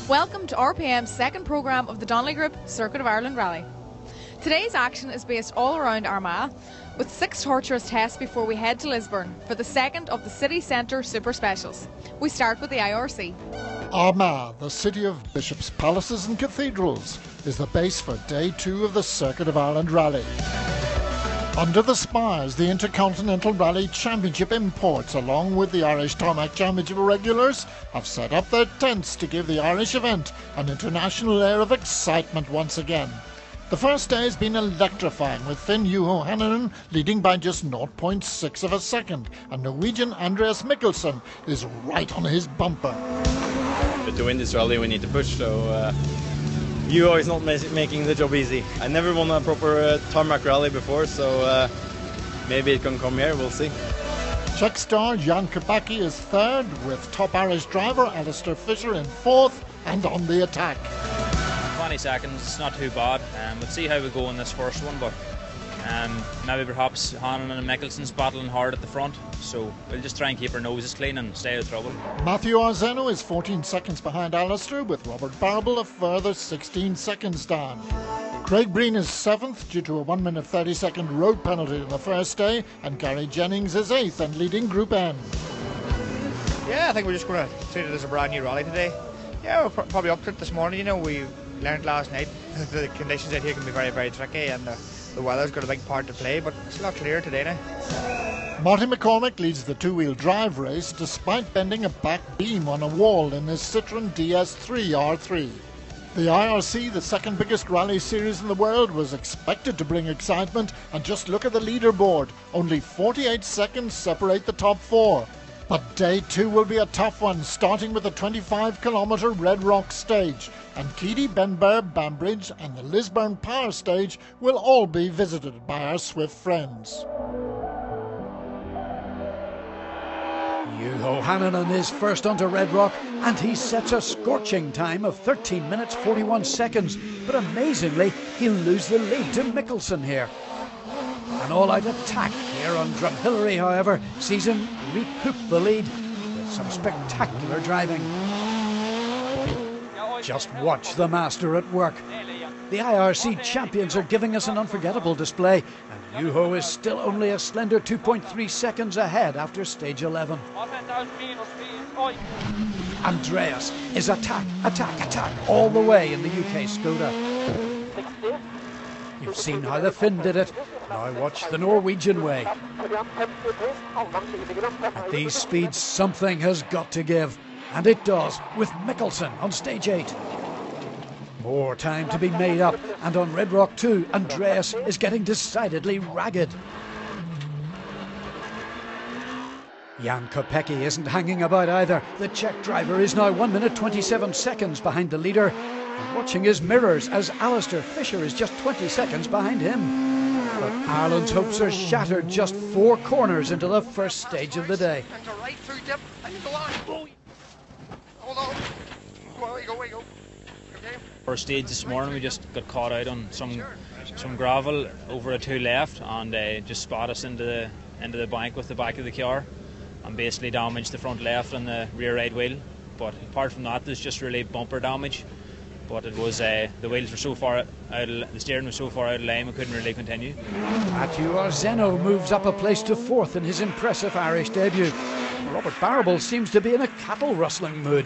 Welcome to RPM's second programme of the Donnelly Group Circuit of Ireland Rally. Today's action is based all around Armagh, with 6 torturous tests before we head to Lisburn for the second of the city centre super specials. We start with the IRC. Armagh, the city of bishops' palaces and cathedrals, is the base for day 2 of the Circuit of Ireland Rally. Under the spires, the Intercontinental Rally Championship imports, along with the Irish Tarmac Championship regulars, have set up their tents to give the Irish event an international air of excitement once again. The first day has been electrifying, with Finn Juho Hänninen leading by just 0.6 of a second, and Norwegian Andreas Mikkelsen is right on his bumper. But to win this rally we need to push, so Juho is not making the job easy. I never won a proper tarmac rally before, so maybe it can come here, we'll see. Czech star Jan Kopecky is third, with top Irish driver Alistair Fisher in fourth and on the attack. 20 seconds, it's not too bad. We'll see how we go in this first one, but maybe perhaps Hannon and Mikkelsen's battling hard at the front, so we'll just try and keep our noses clean and stay out of trouble. Matthew Arzeno is 14 seconds behind Alistair, with Robert Barrable a further 16 seconds down. Craig Breen is 7th due to a 1 minute 30 second road penalty in the first day, and Gary Jennings is 8th and leading Group N. Yeah, I think we're just going to treat it as a brand new rally today. Yeah, we're probably up to it this morning. You know, we learned last night the conditions out here can be very, very tricky, and the weather's got a big part to play, but it's a lot clearer today now. Marty McCormick leads the two-wheel drive race despite bending a back beam on a wall in his Citroën DS3 R3. The IRC, the second biggest rally series in the world, was expected to bring excitement, and just look at the leaderboard. Only 48 seconds separate the top 4. But day 2 will be a tough one, starting with the 25-kilometre Red Rock stage, and Keady, Benburb, Banbridge and the Lisburn Power stage will all be visited by our Swift friends. Juho Hänninen is first onto Red Rock, and he sets a scorching time of 13 minutes 41 seconds, but amazingly he'll lose the lead to Mikkelsen here. An all-out attack here on Drumhillery, however, sees him recoup the lead with some spectacular driving. Just watch the master at work. The IRC champions are giving us an unforgettable display, and Juho is still only a slender 2.3 seconds ahead after stage 11. Andreas is attack all the way in the UK Skoda. You've seen how the Finn did it. Now watch the Norwegian way. At these speeds, something has got to give. And it does, with Mikkelsen on stage 8. More time to be made up. And on Red Rock 2, Andreas is getting decidedly ragged. Jan Kopecky isn't hanging about either. The Czech driver is now 1 minute 27 seconds behind the leader. Watching his mirrors as Alistair Fisher is just 20 seconds behind him. But Ireland's hopes are shattered just 4 corners into the first stage of the day. First stage this morning we just got caught out on some gravel over a 2 left, and just spot us into the bank with the back of the car and basically damaged the front left and the rear right wheel. But apart from that, there's just really bumper damage. But it was the wheels were so far out, the steering was so far out of line we couldn't really continue. Matthew Arzeno moves up a place to 4th in his impressive Irish debut. Robert Barrable seems to be in a cattle rustling mood.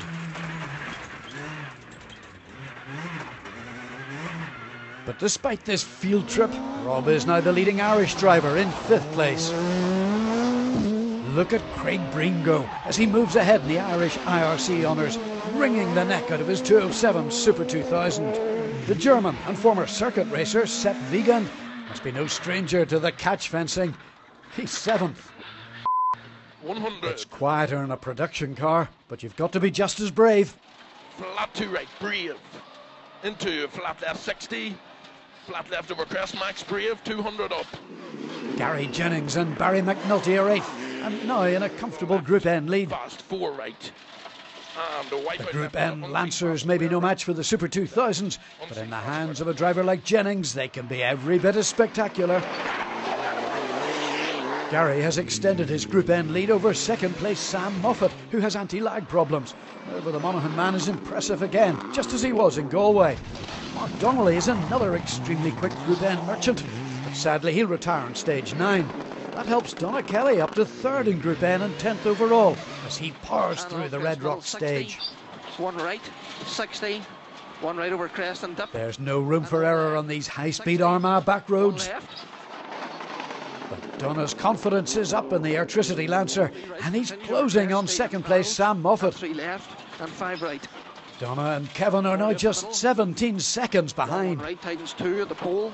But despite this field trip, Rob is now the leading Irish driver in 5th place. Look at Craig Breen go as he moves ahead in the Irish IRC honours, wringing the neck out of his 207 Super 2000. The German and former circuit racer Sepp Wiegand must be no stranger to the catch fencing. He's 7th. 100. It's quieter in a production car, but you've got to be just as brave. Flat 2 right, brave. Into flat left 60. Flat left over crest max, brave, 200 up. Gary Jennings and Barry McNulty are 8th, and now in a comfortable Group N lead. Fast 4 right. And a wipe The out Group left N on Lancers may be no match for the Super 2000s, but in the hands of a driver like Jennings, they can be every bit as spectacular. Gary has extended his Group N lead over second place Sam Moffat, who has anti-lag problems. However, the Monaghan man is impressive again, just as he was in Galway. Mark Donnelly is another extremely quick Group N merchant, but sadly he'll retire on stage 9. That helps Donna Kelly up to 3rd in Group N and 10th overall as he powers through the Red Rock stage. One right, 60, one right over crest and dip. There's no room for error on these high-speed Armagh back roads. But Donna's confidence is up in the Airtricity Lancer, and he's closing on second place Sam Moffat. 3 left and 5 right. Donna and Kevin are now just 17 seconds behind. Right tightens 2 at the pole.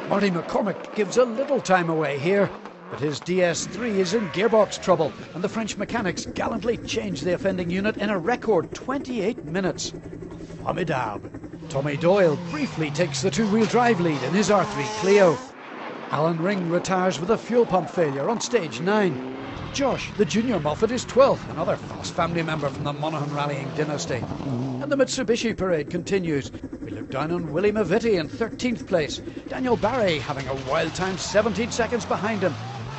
Marty McCormick gives a little time away here, but his DS3 is in gearbox trouble, and the French mechanics gallantly change the offending unit in a record 28 minutes. Formidable. Tommy Doyle briefly takes the two-wheel drive lead in his R3 Clio. Alan Ring retires with a fuel pump failure on stage 9. Josh, the junior Moffat, is 12th, another fast family member from the Monaghan rallying dynasty. And the Mitsubishi parade continues. We look down on Willie Mavitti in 13th place. Daniel Barry having a wild time 17 seconds behind him.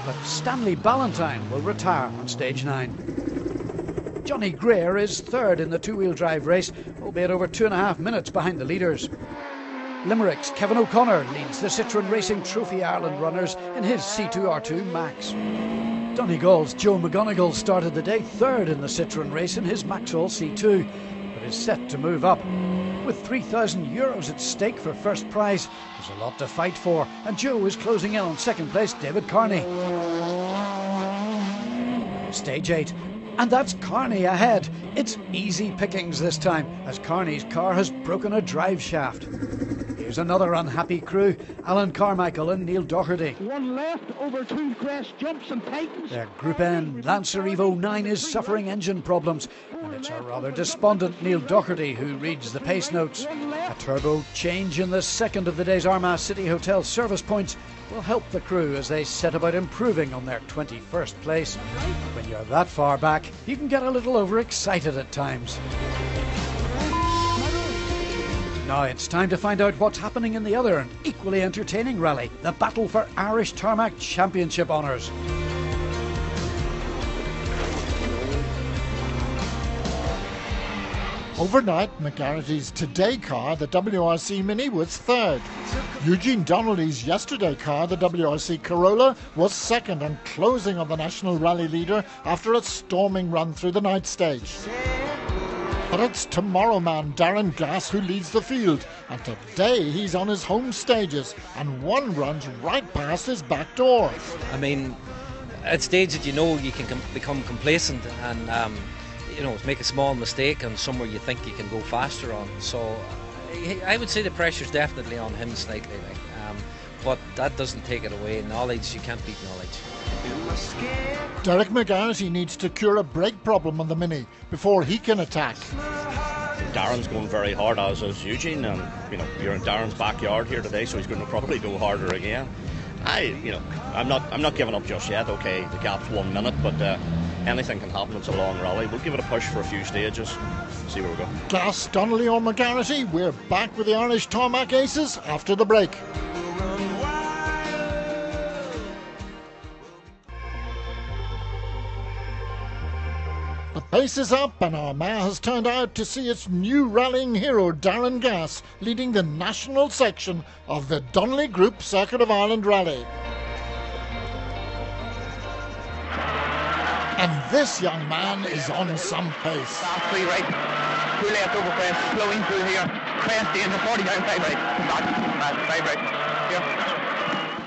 But Stanley Ballantyne will retire on stage 9. Johnny Greer is 3rd in the two-wheel drive race, albeit over 2.5 minutes behind the leaders. Limerick's Kevin O'Connor leads the Citroën Racing Trophy Ireland runners in his C2R2 Max. Donegal's Joe McGonigal started the day 3rd in the Citroën race in his Maxwell C2, but is set to move up. With €3,000 at stake for first prize, there's a lot to fight for, and Joe is closing in on second place David Carney. Stage 8. And that's Carney ahead. It's easy pickings this time, as Carney's car has broken a drive shaft. Here's another unhappy crew, Alan Carmichael and Neil Doherty. One left over 2 crest jumps and tightens. Their Group N Lancer Evo 9 is suffering engine problems, and it's a rather despondent Neil Doherty who reads the pace notes. A turbo change in the second of the day's Armagh City Hotel service points will help the crew as they set about improving on their 21st place. When you're that far back, you can get a little overexcited at times. Now it's time to find out what's happening in the other and equally entertaining rally, the battle for Irish Tarmac Championship honours. Overnight, McGarrity's Today car, the WRC Mini, was 3rd. Eugene Donnelly's yesterday car, the WRC Corolla, was 2nd and closing on the National Rally leader after a storming run through the night stage. But it's tomorrow man Darren Gass who leads the field, and today he's on his home stages, and one runs right past his back door. I mean, at stages you know you can become complacent and you know, make a small mistake on somewhere you think you can go faster on. So I would say the pressure's definitely on him slightly, but that doesn't take it away. Knowledge, you can't beat knowledge. Derek McGarrity needs to cure a brake problem on the Mini before he can attack. Darren's going very hard, as is Eugene, and you know you're in Darren's backyard here today, so he's going to probably go harder again. I'm not giving up just yet. Okay, the gap's 1 minute, but anything can happen. It's a long rally. We'll give it a push for a few stages, see where we go. Gass, Donnelly or McGarrity, we're back with the Irish Tarmac Aces after the break. The pace is up and Armagh has turned out to see its new rallying hero Darren Gass leading the national section of the Donnelly Group Circuit of Ireland Rally. And this young man is on some pace. Last 3 right, 2 left over crest, flowing through here, crest in the 40 down 5 right, back, 5 right, here.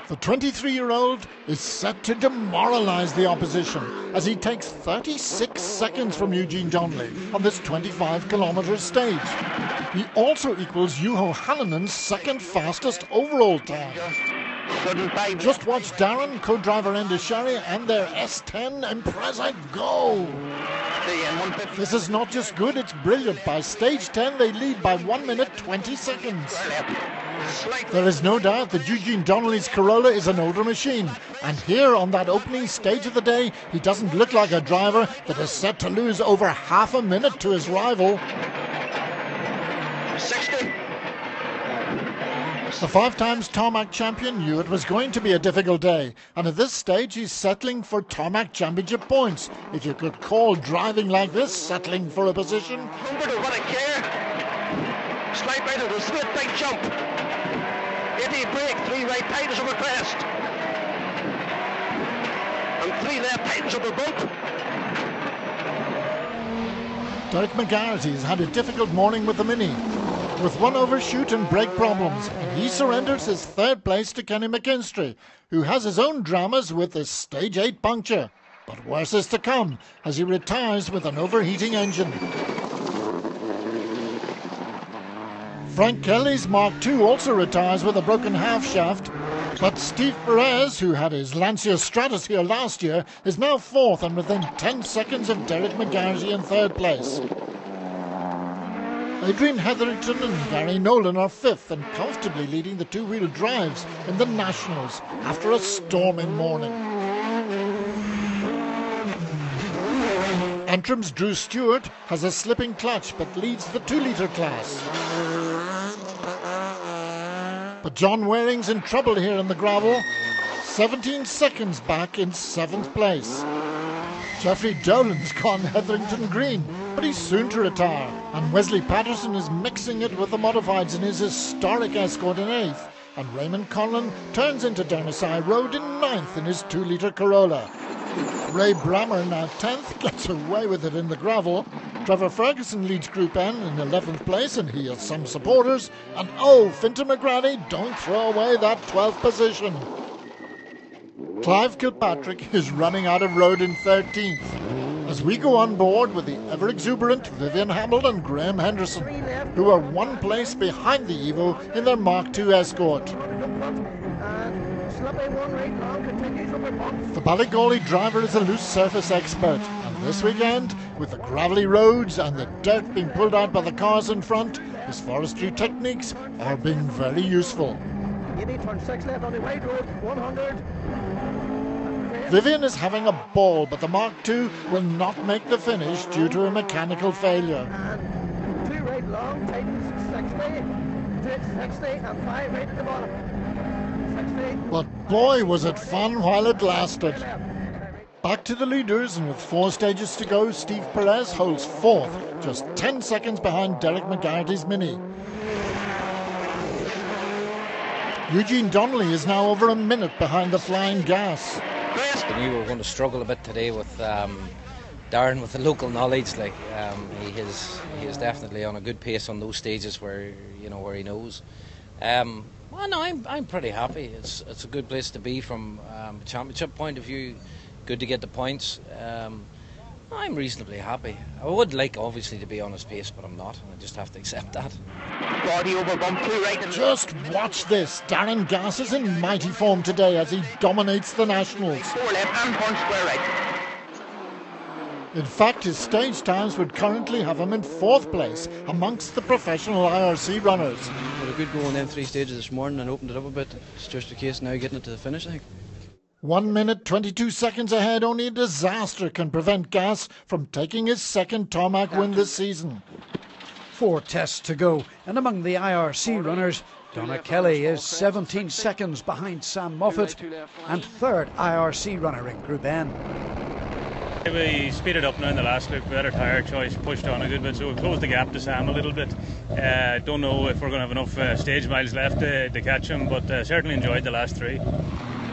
The 23-year-old is set to demoralise the opposition as he takes 36 seconds from Eugene Donnelly on this 25-kilometre stage. He also equals Juho Hannonen's second fastest overall time. Just watch Darren, co-driver Enda Sherry and their S10 Impreza go. This is not just good, it's brilliant. By stage 10, they lead by 1 minute 20 seconds. There is no doubt that Eugene Donnelly's Corolla is an older machine. And here on that opening stage of the day, he doesn't look like a driver that is set to lose over half a minute to his rival. 60. The 5 times tarmac champion knew it was going to be a difficult day, and at this stage he's settling for tarmac championship points. If you could call driving like this settling for a position. 100 over the care. Slight right of the split, big jump. 80 brake, 3 right tightens over crest. And 3 left tightens over bump. Derek McGarity has had a difficult morning with the Mini, with one overshoot and brake problems, and he surrenders his 3rd place to Kenny McKinstry, who has his own dramas with his stage 8 puncture. But worse is to come as he retires with an overheating engine. Frank Kelly's Mark II also retires with a broken half shaft, but Steve Perez, who had his Lancia Stratus here last year, is now 4th and within 10 seconds of Derek McGarity in 3rd place. Adrian Hetherington and Gary Nolan are 5th and comfortably leading the two-wheel drives in the Nationals after a stormy morning. Antrim's Drew Stewart has a slipping clutch but leads the 2-litre class. But John Waring's in trouble here in the gravel, 17 seconds back in 7th place. Jeffrey Dolan's gone Hetherington Green, but he's soon to retire. And Wesley Patterson is mixing it with the modifieds in his historic Escort in 8th. And Raymond Conlon turns into Dernesai Road in 9th in his 2-litre Corolla. Ray Brammer, now 10th, gets away with it in the gravel. Trevor Ferguson leads Group N in 11th place, and he has some supporters. And Fintan McGrady, don't throw away that 12th position. Clive Kilpatrick is running out of road in 13th. As we go on board with the ever-exuberant Vivian Hamill and Graham Henderson, who are 1 place behind the Evo in their Mark II Escort. The Ballygawley driver is a loose surface expert, and this weekend, with the gravelly roads and the dirt being pulled out by the cars in front, his forestry techniques are being very useful. Turn 6 left on the wide road, 100. Vivian is having a ball, but the Mark II will not make the finish due to a mechanical failure. And 2 right long, tightens 60, and 5 right at the bottom. 60. But boy, was it fun while it lasted. Back to the leaders, and with 4 stages to go, Steve Perez holds 4th, just 10 seconds behind Derek McGarrity's Mini. Eugene Donnelly is now over a minute behind the Flying Gas. I knew we were going to struggle a bit today with Darren with the local knowledge. He is definitely on a good pace on those stages where he knows. Well, no, I'm pretty happy. It's a good place to be from a championship point of view. Good to get the points. I'm reasonably happy. I would like, obviously, to be on his pace, but I'm not. I just have to accept that. Body over bump, 2 right. Just watch this. Darren Gass is in mighty form today as he dominates the Nationals. 4 left and turn square right. In fact, his stage times would currently have him in 4th place amongst the professional IRC runners. Had a good go on them 3 stages this morning and opened it up a bit. It's just a case now getting it to the finish, I think. 1 minute 22 seconds ahead, only a disaster can prevent Gass from taking his 2nd tarmac win this season. 4 tests to go, and among the IRC runners, Donna Kelly is 17 seconds behind Sam Moffat and 3rd IRC runner in Group N. We speeded up now in the last loop, better tyre choice, pushed on a good bit, so we closed the gap to Sam a little bit. Don't know if we're going to have enough stage miles left to catch him, but certainly enjoyed the last 3.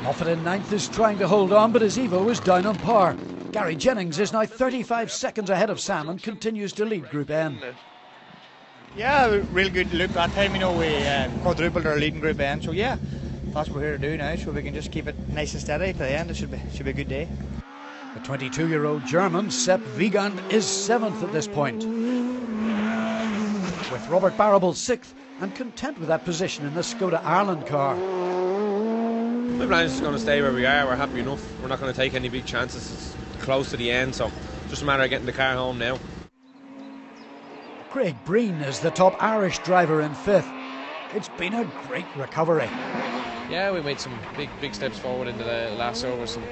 Moffat in 9th is trying to hold on, but his Evo is down on par. Gary Jennings is now 35 seconds ahead of Sam and continues to lead Group N. Yeah, real good loop that time. We quadrupled our lead in Group N, so yeah, that's what we're here to do now. So we can just keep it nice and steady to the end. It should be a good day. The 22-year-old German Sepp Wiegand is 7th at this point, with Robert Barrable 6th and content with that position in the Skoda Ireland car. My plan is just going to stay where we are. We're happy enough. We're not going to take any big chances. It's close to the end, so just a matter of getting the car home now. Craig Breen is the top Irish driver in 5th. It's been a great recovery. Yeah, we made some big steps forward into the last service and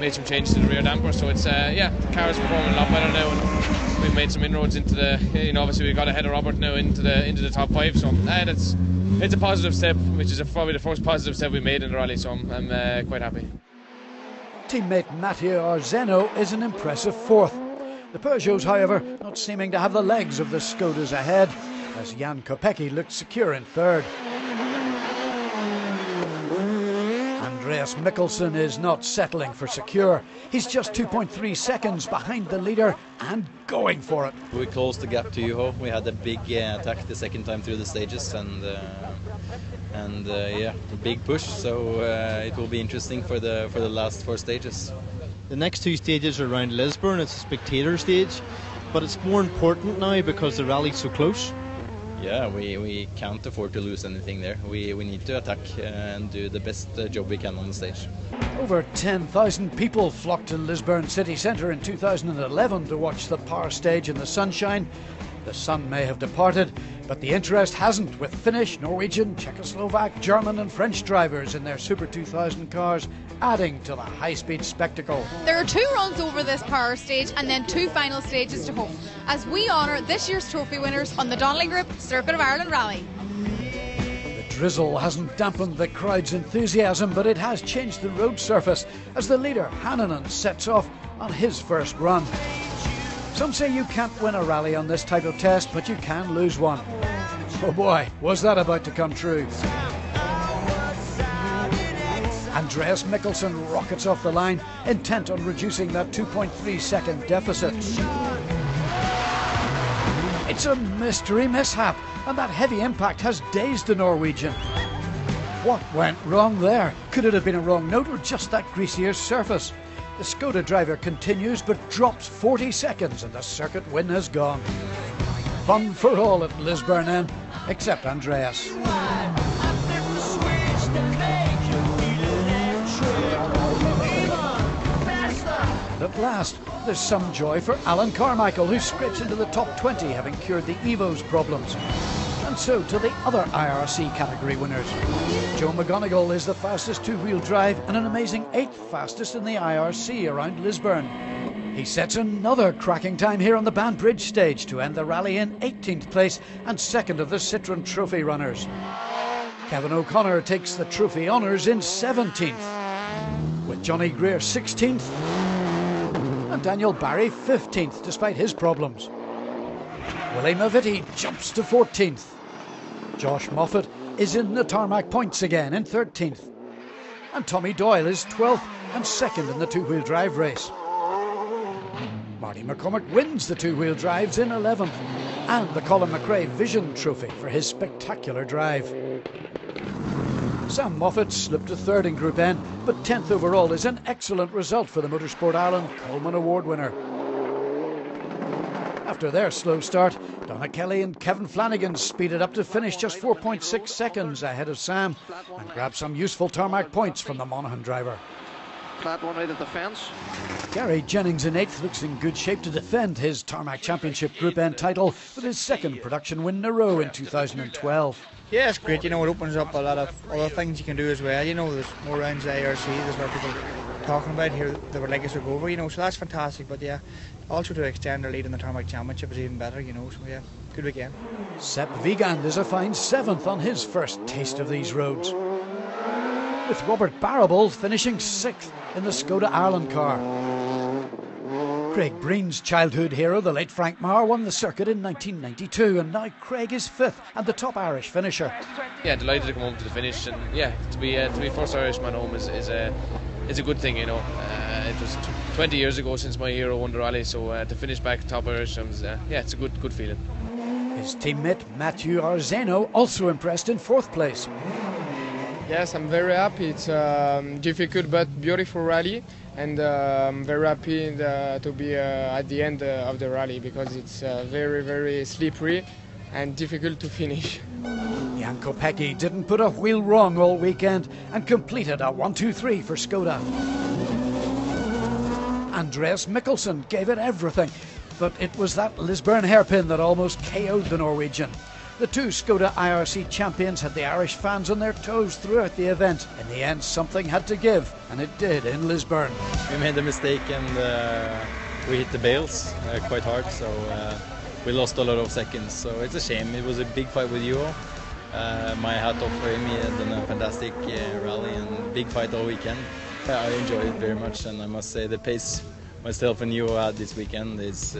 made some changes to the rear damper. So it's the car is performing a lot better now, and we've made some inroads into the. Obviously we got ahead of Robert now into the top 5. So it's a positive step, which is probably the first positive step we made in the rally. So I'm quite happy. Teammate Mathieu Arzeno is an impressive 4th. The Peugeots, however, not seeming to have the legs of the Skodas ahead, as Jan Kopecky looked secure in 3rd. Andreas Mikkelsen is not settling for secure. He's just 2.3 seconds behind the leader and going for it. We closed the gap to Juho. We had a big attack the second time through the stages, and a big push. So it will be interesting for the last 4 stages. The next 2 stages are around Lisburn. It's a spectator stage, but it's more important now because the rally's so close. Yeah, we can't afford to lose anything there. We need to attack and do the best job we can on the stage. Over 10,000 people flocked to Lisburn city centre in 2011 to watch the power stage in the sunshine. The sun may have departed, but the interest hasn't, with Finnish, Norwegian, Czechoslovak, German and French drivers in their Super 2000 cars adding to the high-speed spectacle. There are 2 runs over this power stage and then 2 final stages to home, as we honour this year's trophy winners on the Donnelly Group Circuit of Ireland Rally. The drizzle hasn't dampened the crowd's enthusiasm, but it has changed the road surface as the leader, Hannanen, sets off on his first run. Some say you can't win a rally on this type of test, but you can lose one. Oh boy, was that about to come true. Andreas Mikkelsen rockets off the line, intent on reducing that 2.3 second deficit. It's a mystery mishap, and that heavy impact has dazed the Norwegian. What went wrong there? Could it have been a wrong note or just that greasier surface? The Skoda driver continues but drops 40 seconds and the circuit win has gone. Fun for all at Lisburn then, except Andreas. At last, there's some joy for Alan Carmichael, who scrapes into the top 20, having cured the Evo's problems. And so to the other IRC category winners. Joe McGonigal is the fastest 2-wheel drive and an amazing 8th fastest in the IRC around Lisburn. He sets another cracking time here on the Banbridge stage to end the rally in 18th place and 2nd of the Citroën Trophy runners. Kevin O'Connor takes the trophy honours in 17th, with Johnny Greer 16th and Daniel Barry 15th despite his problems. Willie Mavitti jumps to 14th. Josh Moffat is in the tarmac points again in 13th. And Tommy Doyle is 12th and 2nd in the 2-wheel drive race. Marty McCormick wins the 2-wheel drives in 11th and the Colin McRae Vision Trophy for his spectacular drive. Sam Moffat slipped to 3rd in Group N, but 10th overall is an excellent result for the Motorsport Ireland Coleman Award winner. After their slow start, Donna Kelly and Kevin Flanagan speeded up to finish just 4.6 seconds ahead of Sam and grabbed some useful tarmac points from the Monaghan driver. Flat one out of the fence. Gary Jennings in 8th looks in good shape to defend his Tarmac Championship Group N title with his 2nd production win in a row in 2012. Yeah, it's great. It opens up a lot of other things you can do as well. There's more rounds of IRC. There's what people are talking about here that would like us to go over. So that's fantastic. But yeah, also to extend their lead in the Tarmac Championship is even better. So yeah, good weekend. Sepp Wiegand is a fine 7th on his first taste of these roads, with Robert Barrable finishing 6th in the Skoda Ireland car. Craig Breen's childhood hero, the late Frank Marr, won the circuit in 1992, and now Craig is 5th and the top Irish finisher. Yeah, delighted to come home to the finish, and yeah, to be first Irishman home is a good thing. It was 20 years ago since my hero won the rally, so to finish back top Irish, it's a good feeling. His teammate Mathieu Arzeno also impressed in 4th place. Yes, I'm very happy. It's a difficult but beautiful rally, and I'm very happy to be at the end of the rally because it's very, very slippery and difficult to finish. Jan Kopecky didn't put a wheel wrong all weekend and completed a 1-2-3 for Skoda. Andreas Mikkelsen gave it everything, but it was that Lisburn hairpin that almost KO'd the Norwegian. The two Skoda IRC champions had the Irish fans on their toes throughout the event. In the end, something had to give, and it did in Lisburn. We made a mistake and we hit the bales quite hard, so we lost a lot of seconds. So it's a shame. It was a big fight with Euro. My hat off for him. He had done a fantastic rally and big fight all weekend. I enjoyed it very much, and I must say the pace myself and Euro had this weekend is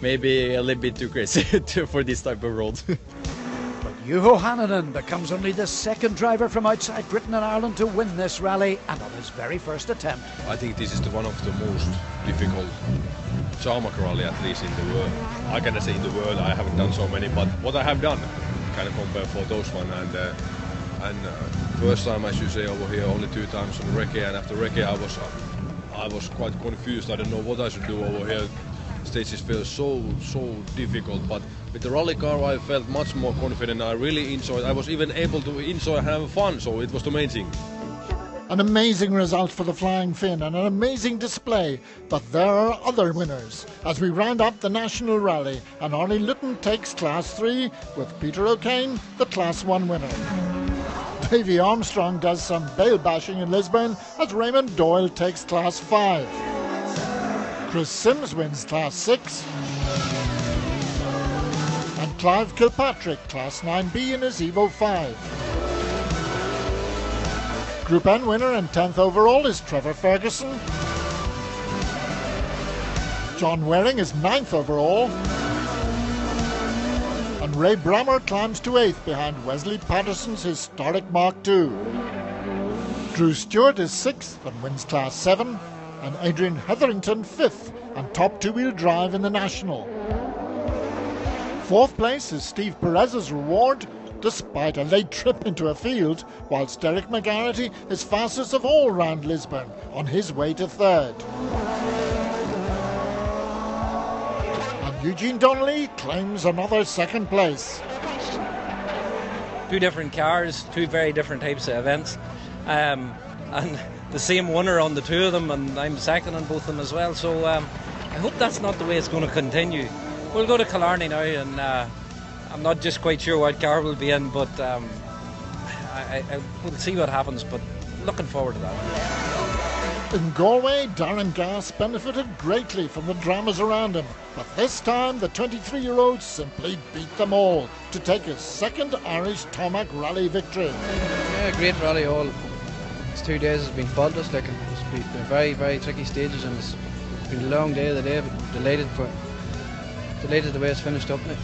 maybe a little bit too crazy for this type of road. But Juho Hannanen becomes only the second driver from outside Britain and Ireland to win this rally, and on his very first attempt. I think this is one of the most difficult tarmac rally, at least in the world. I cannot say in the world, I haven't done so many, but what I have done, kind of compare for those one. And first time, as you say, over here, only 2 times on Recce, and after Recce I was quite confused. I don't know what I should do over here. Stages feel so difficult, but with the rally car I felt much more confident. I really enjoyed. I was even able to enjoy and have fun, so it was the main thing. An amazing result for the Flying Finn and an amazing display, but there are other winners as we round up the national rally, and Arnie Litton takes Class 3 with Peter O'Kane, the Class 1 winner. Davy Armstrong does some bale bashing in Lisburn as Raymond Doyle takes Class 5. Chris Sims wins Class 6. And Clive Kilpatrick, Class 9B in his Evo 5. Group N winner and 10th overall is Trevor Ferguson. John Waring is 9th overall. And Ray Brammer climbs to 8th behind Wesley Patterson's historic Mark II. Drew Stewart is 6th and wins Class 7. And Adrian Hetherington 5th and top two-wheel drive in the National. 4th place is Steve Perez's reward, despite a late trip into a field, whilst Derek McGarity is fastest of all round Lisburn, on his way to 3rd. And Eugene Donnelly claims another 2nd place. 2 different cars, 2 very different types of events, and the same winner on the 2 of them, and I'm 2nd on both of them as well, so I hope that's not the way it's going to continue. We'll go to Killarney now, and I'm not just quite sure what car we'll be in, but we'll see what happens, but looking forward to that. In Galway, Darren Gass benefited greatly from the dramas around him, but this time the 23-year-old simply beat them all to take his 2nd Irish Tarmac Rally victory. Yeah, great rally all. It's 2 days has been faultless, like it's been very, very tricky stages, and it's been a long day today, but delighted the way it's finished up now.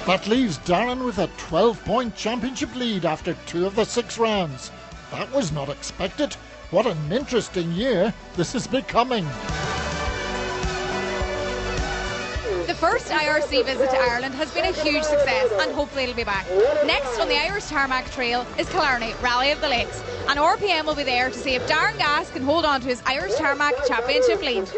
That leaves Darren with a 12-point championship lead after 2 of the 6 rounds. That was not expected. What an interesting year this is becoming. The first IRC visit to Ireland has been a huge success, and hopefully it'll be back. Next on the Irish Tarmac Trail is Killarney, Rally of the Lakes, and RPM will be there to see if Darren Gass can hold on to his Irish Tarmac Championship lead.